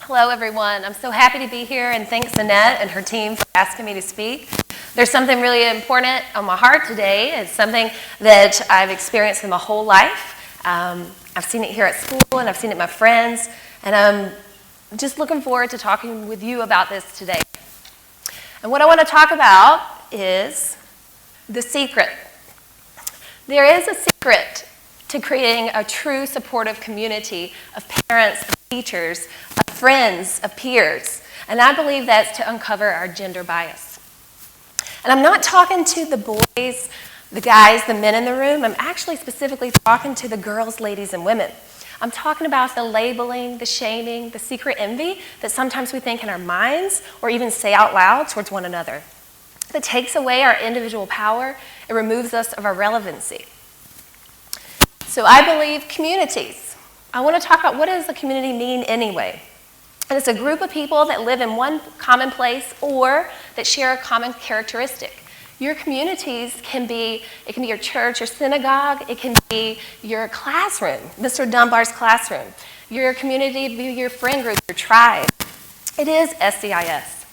Hello, everyone. I'm so happy to be here, and thanks Annette and her team for asking me to speak. There's something really important on my heart today. It's something that I've experienced in my whole life. I've seen it here at school, and I've seen it with my friends, and I'm just looking forward to talking with you about this today. And what I want to talk about is the secret. There is a secret to creating a true supportive community of parents, of teachers, of friends, of peers. And I believe that's to uncover our gender bias. And I'm not talking to the boys, the guys, the men in the room. I'm actually specifically talking to the girls, ladies, and women. I'm talking about the labeling, the shaming, the secret envy that sometimes we think in our minds or even say out loud towards one another. That takes away our individual power. It removes us of our relevancy. So I believe communities. I want to talk about what does a community mean anyway. And it's a group of people that live in one common place or that share a common characteristic. Your communities can be, it can be your church, your synagogue, it can be your classroom, Mr. Dunbar's classroom. Your community can be your friend group, your tribe. It is SCIS.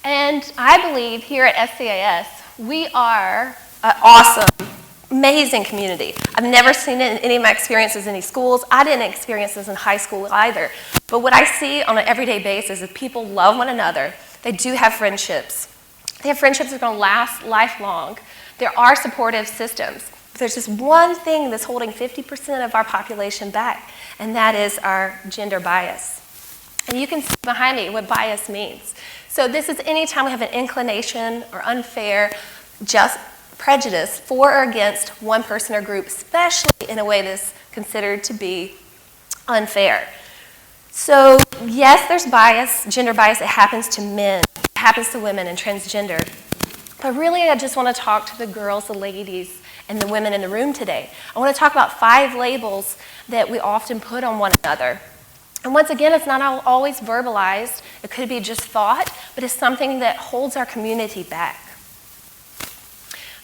And I believe here at SCIS, we are an awesome, amazing community. I've never seen it in any of my experiences in any schools. I didn't experience this in high school either. But what I see on an everyday basis is people love one another. They do have friendships. They have friendships that are going to last lifelong. There are supportive systems. But there's just one thing that's holding 50% of our population back, and that is our gender bias. And you can see behind me what bias means. So this is any time we have an inclination or unfair, just prejudice for or against one person or group, especially in a way that's considered to be unfair. So yes, there's bias, gender bias. It happens to men, it happens to women and transgender. But really, I just want to talk to the girls, the ladies, and the women in the room today. I want to talk about 5 labels that we often put on one another. And once again, it's not always verbalized. It could be just thought, but it's something that holds our community back.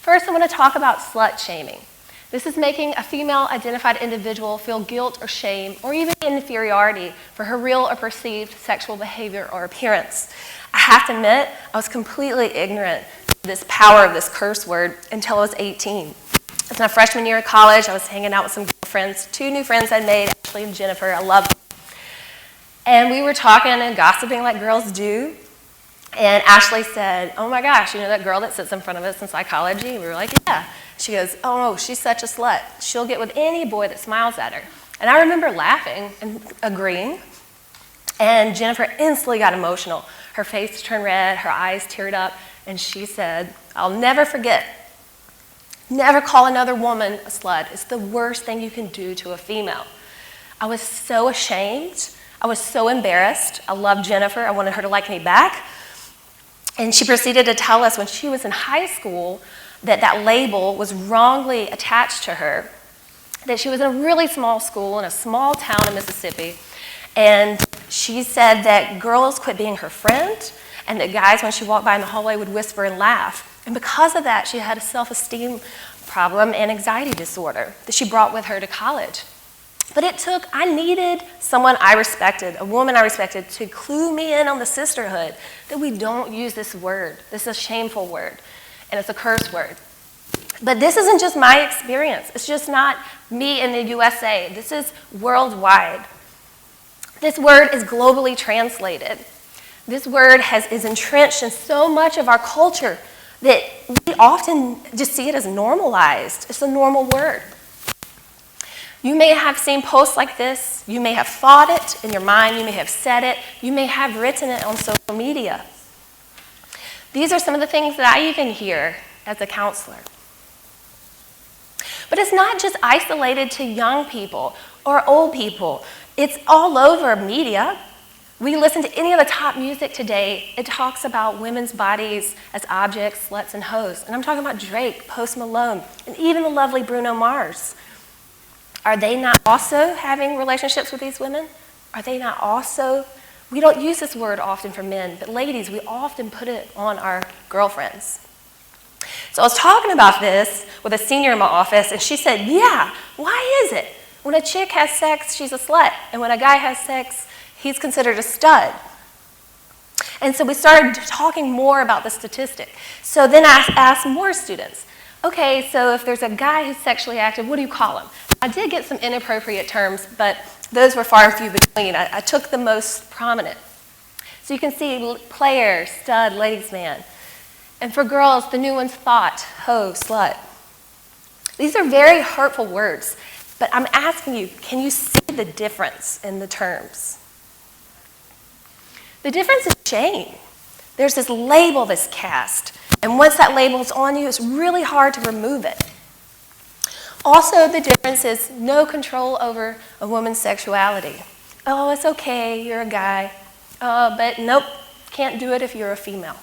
First, I want to talk about slut shaming. This is making a female-identified individual feel guilt or shame or even inferiority for her real or perceived sexual behavior or appearance. I have to admit, I was completely ignorant of this power of this curse word until I was 18. It was my freshman year of college. I was hanging out with some girlfriends, 2 new friends I made, Ashley and Jennifer. I love them. And we were talking and gossiping like girls do. And Ashley said, "Oh my gosh, you know that girl that sits in front of us in psychology?" We were like, "Yeah." She goes, "Oh, she's such a slut. She'll get with any boy that smiles at her." And I remember laughing and agreeing. And Jennifer instantly got emotional. Her face turned red, her eyes teared up, and she said, "I'll never forget. Never call another woman a slut. It's the worst thing you can do to a female." I was so ashamed. I was so embarrassed. I loved Jennifer. I wanted her to like me back. And she proceeded to tell us when she was in high school that that label was wrongly attached to her, that she was in a really small school in a small town in Mississippi, and she said that girls quit being her friend, and that guys, when she walked by in the hallway, would whisper and laugh. And because of that, she had a self-esteem problem and anxiety disorder that she brought with her to college. But I needed someone I respected, a woman I respected, to clue me in on the sisterhood, that we don't use this word. This is a shameful word, and it's a curse word. But this isn't just my experience. It's just not me in the USA. This is worldwide. This word is globally translated. This word is entrenched in so much of our culture that we often just see it as normalized. It's a normal word. You may have seen posts like this. You may have thought it in your mind. You may have said it. You may have written it on social media. These are some of the things that I even hear as a counselor. But it's not just isolated to young people or old people. It's all over media. We listen to any of the top music today. It talks about women's bodies as objects, sluts, and hoes. And I'm talking about Drake, Post Malone, and even the lovely Bruno Mars. Are they not also having relationships with these women? Are they not also? We don't use this word often for men, but ladies, we often put it on our girlfriends. So I was talking about this with a senior in my office, and she said, "Yeah, why is it? When a chick has sex, she's a slut, and when a guy has sex, he's considered a stud. And so we started talking more about the statistic. So then I asked more students, okay, so if there's a guy who's sexually active, what do you call him? I did get some inappropriate terms, but those were far and few between. I took the most prominent. So you can see player, stud, ladies' man. And for girls, the new one's thought, hoe, slut. These are very hurtful words, but I'm asking you, can you see the difference in the terms? The difference is shame. There's this label that's cast, and once that label is on you, it's really hard to remove it. Also, the difference is no control over a woman's sexuality. Oh, it's okay, you're a guy. But nope, can't do it if you're a female.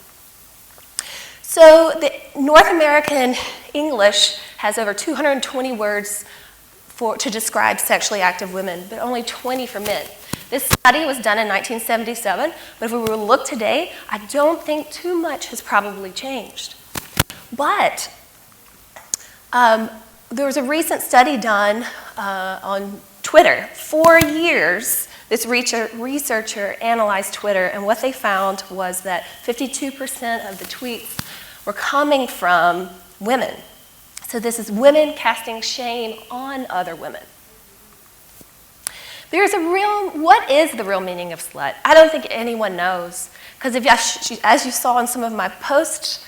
So the North American English has over 220 words to describe sexually active women, but only 20 for men. This study was done in 1977, but if we were to look today, I don't think too much has probably changed. But there was a recent study done on Twitter. 4 years, this researcher analyzed Twitter, and what they found was that 52% of the tweets were coming from women. So this is women casting shame on other women. What is the real meaning of slut? I don't think anyone knows. Because as you saw in some of my posts,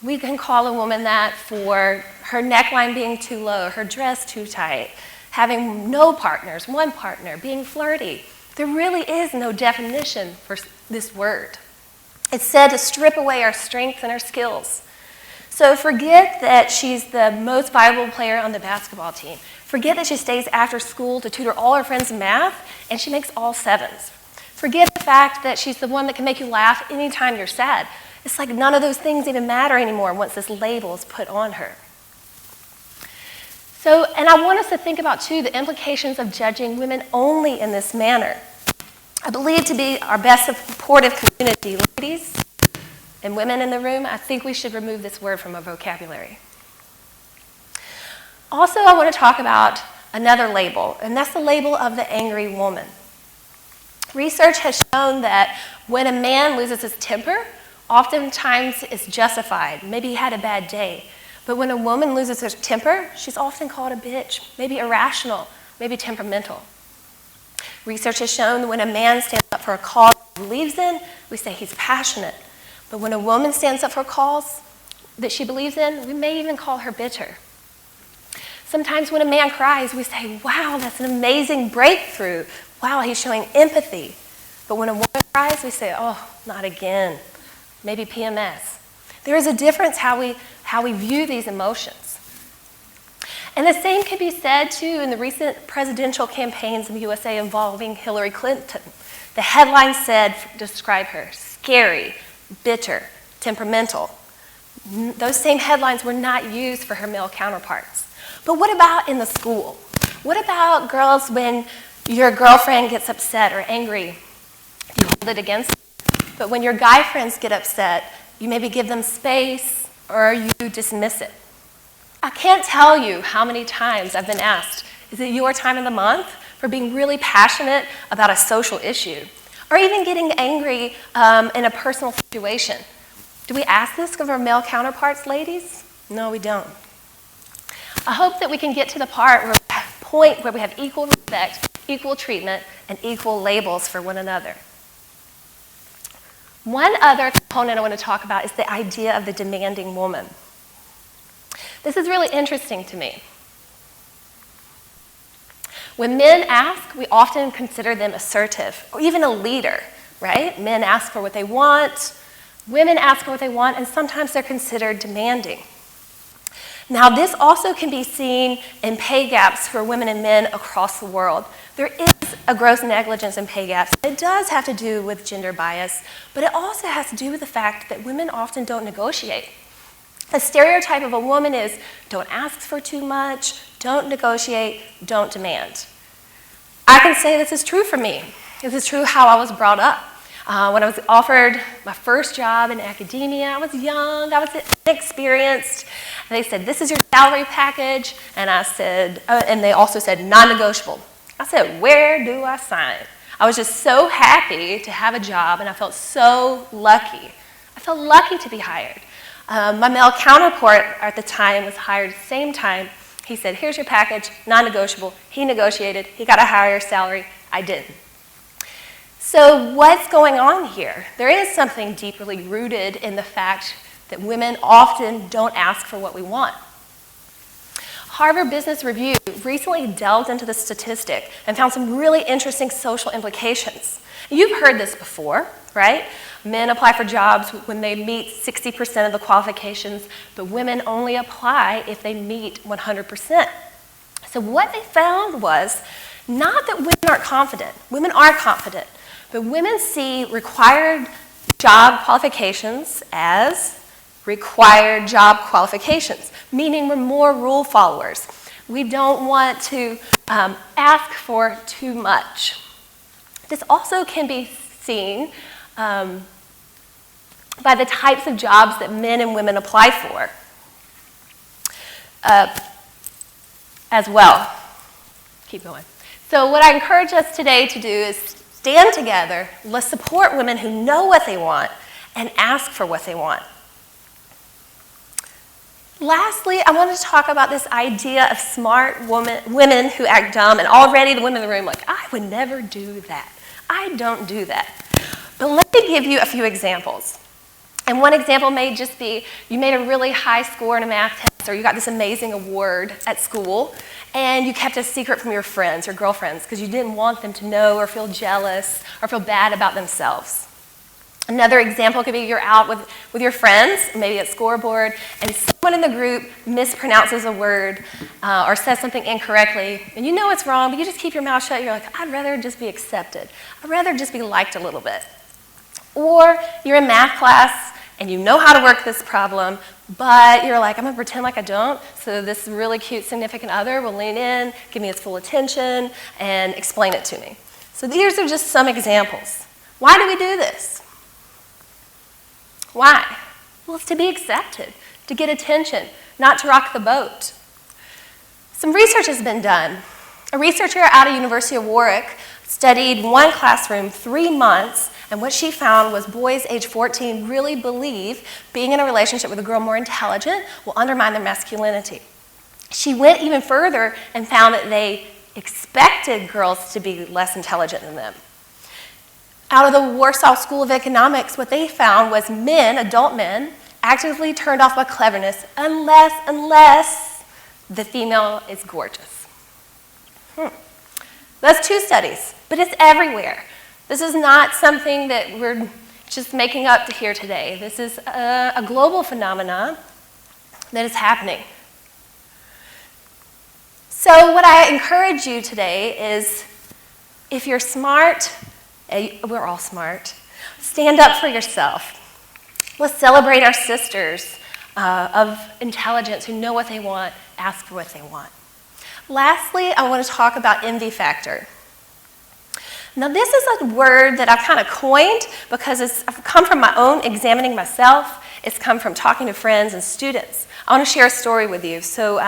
we can call a woman that for her neckline being too low, her dress too tight, having no partners, one partner, being flirty. There really is no definition for this word. It's said to strip away our strength and our skills. So forget that she's the most valuable player on the basketball team. Forget that she stays after school to tutor all her friends in math, and she makes all sevens. Forget the fact that she's the one that can make you laugh anytime you're sad. It's like none of those things even matter anymore once this label is put on her. So, and I want us to think about, too, the implications of judging women only in this manner. I believe to be our best supportive community, ladies and women in the room, I think we should remove this word from our vocabulary. Also, I want to talk about another label, and that's the label of the angry woman. Research has shown that when a man loses his temper, oftentimes it's justified. Maybe he had a bad day. But when a woman loses her temper, she's often called a bitch, maybe irrational, maybe temperamental. Research has shown that when a man stands up for a cause he believes in, we say he's passionate. But when a woman stands up for a cause that she believes in, we may even call her bitter. Sometimes when a man cries, we say, wow, that's an amazing breakthrough. Wow, he's showing empathy. But when a woman cries, we say, oh, not again. Maybe PMS. There is a difference how we view these emotions. And the same can be said, too, in the recent presidential campaigns in the USA involving Hillary Clinton. The headline said, describe her, scary, bitter, temperamental. Those same headlines were not used for her male counterparts. But what about in the school? What about girls when your girlfriend gets upset or angry? You hold it against them. But when your guy friends get upset, you maybe give them space or you dismiss it. I can't tell you how many times I've been asked, is it your time of the month for being really passionate about a social issue? Or even getting angry in a personal situation. Do we ask this of our male counterparts, ladies? No, we don't. I hope that we can get to the point where we have equal respect, equal treatment, and equal labels for one another. One other component I want to talk about is the idea of the demanding woman. This is really interesting to me. When men ask, we often consider them assertive, or even a leader, right? Men ask for what they want, women ask for what they want, and sometimes they're considered demanding. Now, this also can be seen in pay gaps for women and men across the world. There is a gross negligence in pay gaps. It does have to do with gender bias, but it also has to do with the fact that women often don't negotiate. The stereotype of a woman is don't ask for too much, don't negotiate, don't demand. I can say this is true for me. This is true how I was brought up. When I was offered my first job in academia, I was young, I was inexperienced. They said, this is your salary package. And I said, and they also said, non-negotiable. I said, where do I sign? I was just so happy to have a job, and I felt so lucky. I felt lucky to be hired. My male counterpart at the time was hired at the same time. He said, here's your package, non-negotiable. He negotiated. He got a higher salary. I didn't. So what's going on here? There is something deeply rooted in the fact that women often don't ask for what we want. Harvard Business Review recently delved into the statistic and found some really interesting social implications. You've heard this before, right? Men apply for jobs when they meet 60% of the qualifications, but women only apply if they meet 100%. So what they found was not that women aren't confident. Women are confident, but women see required job qualifications as required job qualifications, meaning we're more rule followers. We don't want to ask for too much. This also can be seen by the types of jobs that men and women apply for as well. Keep going. So what I encourage us today to do is stand together, let's support women who know what they want and ask for what they want. Lastly, I want to talk about this idea of smart women who act dumb, and already the women in the room are like, I would never do that. I don't do that. But let me give you a few examples. And one example may just be you made a really high score in a math test, or you got this amazing award at school, and you kept a secret from your friends or girlfriends because you didn't want them to know or feel jealous or feel bad about themselves. Another example could be you're out with your friends, maybe at scoreboard, and someone in the group mispronounces a word or says something incorrectly, and you know it's wrong, but you just keep your mouth shut. You're like, I'd rather just be accepted. I'd rather just be liked a little bit. Or you're in math class, and you know how to work this problem, but you're like, I'm going to pretend like I don't, so this really cute significant other will lean in, give me its full attention, and explain it to me. So these are just some examples. Why do we do this? Why? Well, it's to be accepted, to get attention, not to rock the boat. Some research has been done. A researcher out of University of Warwick studied one classroom 3 months, and what she found was boys age 14 really believe being in a relationship with a girl more intelligent will undermine their masculinity. She went even further and found that they expected girls to be less intelligent than them. Out of the Warsaw School of Economics, what they found was men, adult men, actively turned off by cleverness unless the female is gorgeous. That's 2 studies, but it's everywhere. This is not something that we're just making up here today. This is a global phenomenon that is happening. So what I encourage you today is, if you're smart, we're all smart, stand up for yourself. Let's celebrate our sisters of intelligence who know what they want, ask for what they want. Lastly, I want to talk about envy factor. Now, this is a word that I've kind of coined because it's come from my own examining myself. It's come from talking to friends and students. I want to share a story with you. So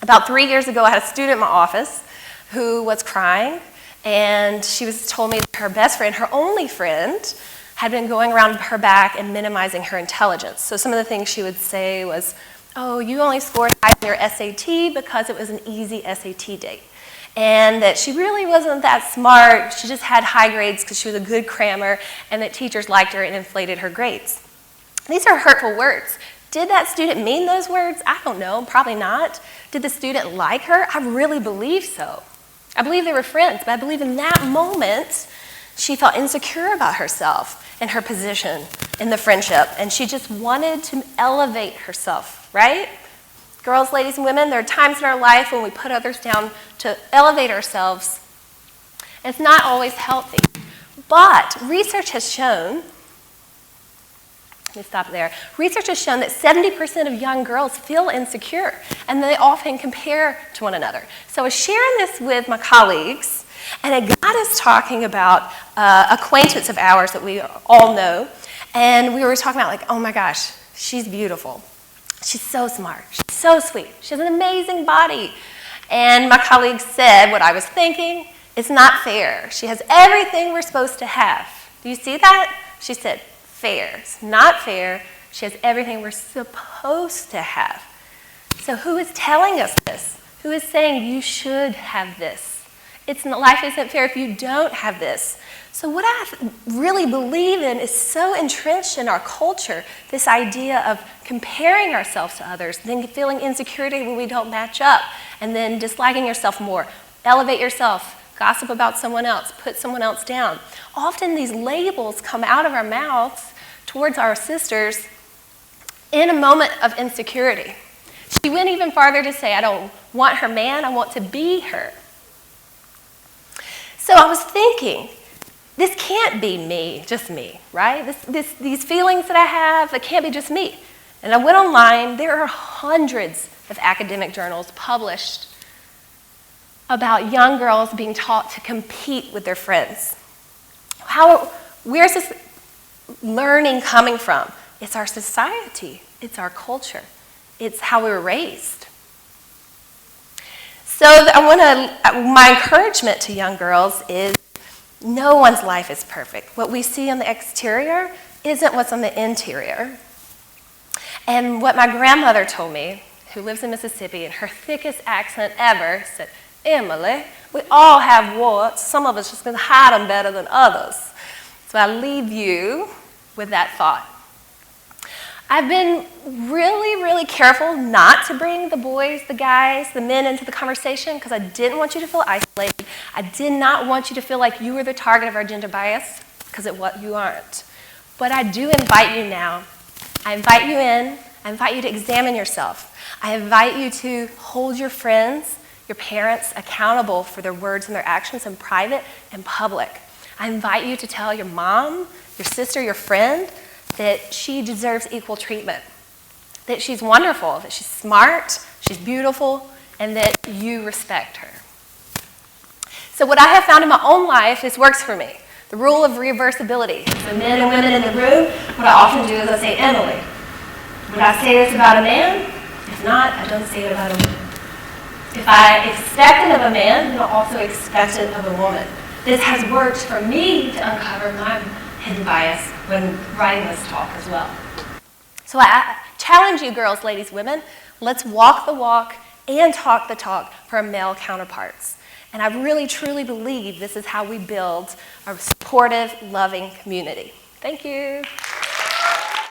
about 3 years ago, I had a student in my office who was crying, and she told me that her best friend, her only friend, had been going around her back and minimizing her intelligence. So some of the things she would say was, oh, you only scored high on your SAT because it was an easy SAT date. And that she really wasn't that smart, she just had high grades because she was a good crammer, and that teachers liked her and inflated her grades. These are hurtful words. Did that student mean those words? I don't know, probably not. Did the student like her? I really believe so. I believe they were friends, but I believe in that moment, she felt insecure about herself and her position in the friendship, and she just wanted to elevate herself, right? Girls, ladies, and women, there are times in our life when we put others down to elevate ourselves. It's not always healthy. But research has shown, let me stop there. Research has shown that 70% of young girls feel insecure, and they often compare to one another. So I was sharing this with my colleagues, and it got us talking about acquaintance of ours that we all know, and we were talking about like, oh my gosh, she's beautiful. She's so smart. She's so sweet. She has an amazing body. And my colleague said what I was thinking. It's not fair. She has everything we're supposed to have. Do you see that? She said, fair. It's not fair. She has everything we're supposed to have. So who is telling us this? Who is saying you should have this? Life isn't fair if you don't have this. So what I really believe in is so entrenched in our culture, this idea of comparing ourselves to others, then feeling insecurity when we don't match up, and then disliking yourself more. Elevate yourself. Gossip about someone else, put someone else down. Often these labels come out of our mouths towards our sisters in a moment of insecurity. She went even farther to say, I don't want her man, I want to be her. So I was thinking, this can't be me, just me, right? These feelings that I have, it can't be just me. And I went online, there are hundreds of academic journals published about young girls being taught to compete with their friends. Where's this learning coming from? It's our society. It's our culture. It's how we were raised. So my encouragement to young girls is no one's life is perfect. What we see on the exterior isn't what's on the interior. And what my grandmother told me, who lives in Mississippi, in her thickest accent ever, said, Emily, we all have warts. Some of us just can hide them better than others. So I leave you with that thought. I've been really, really careful not to bring the boys, the guys, the men into the conversation because I didn't want you to feel isolated. I did not want you to feel like you were the target of our gender bias because you aren't. But I do invite you now. I invite you in. I invite you to examine yourself. I invite you to hold your friends, your parents accountable for their words and their actions in private and public. I invite you to tell your mom, your sister, your friend that she deserves equal treatment, that she's wonderful, that she's smart, she's beautiful, and that you respect her. So what I have found in my own life, this works for me. The rule of reversibility. So men and women in the room, what I often do is I say, Emily, would I say this about a man? If not, I don't say it about a woman. If I expect it of a man, then I'll also expect it of a woman. This has worked for me to uncover my hidden bias when writing this talk as well. So I challenge you girls, ladies, women, let's walk the walk and talk the talk for our male counterparts. And I really, truly believe this is how we build a supportive, loving community. Thank you.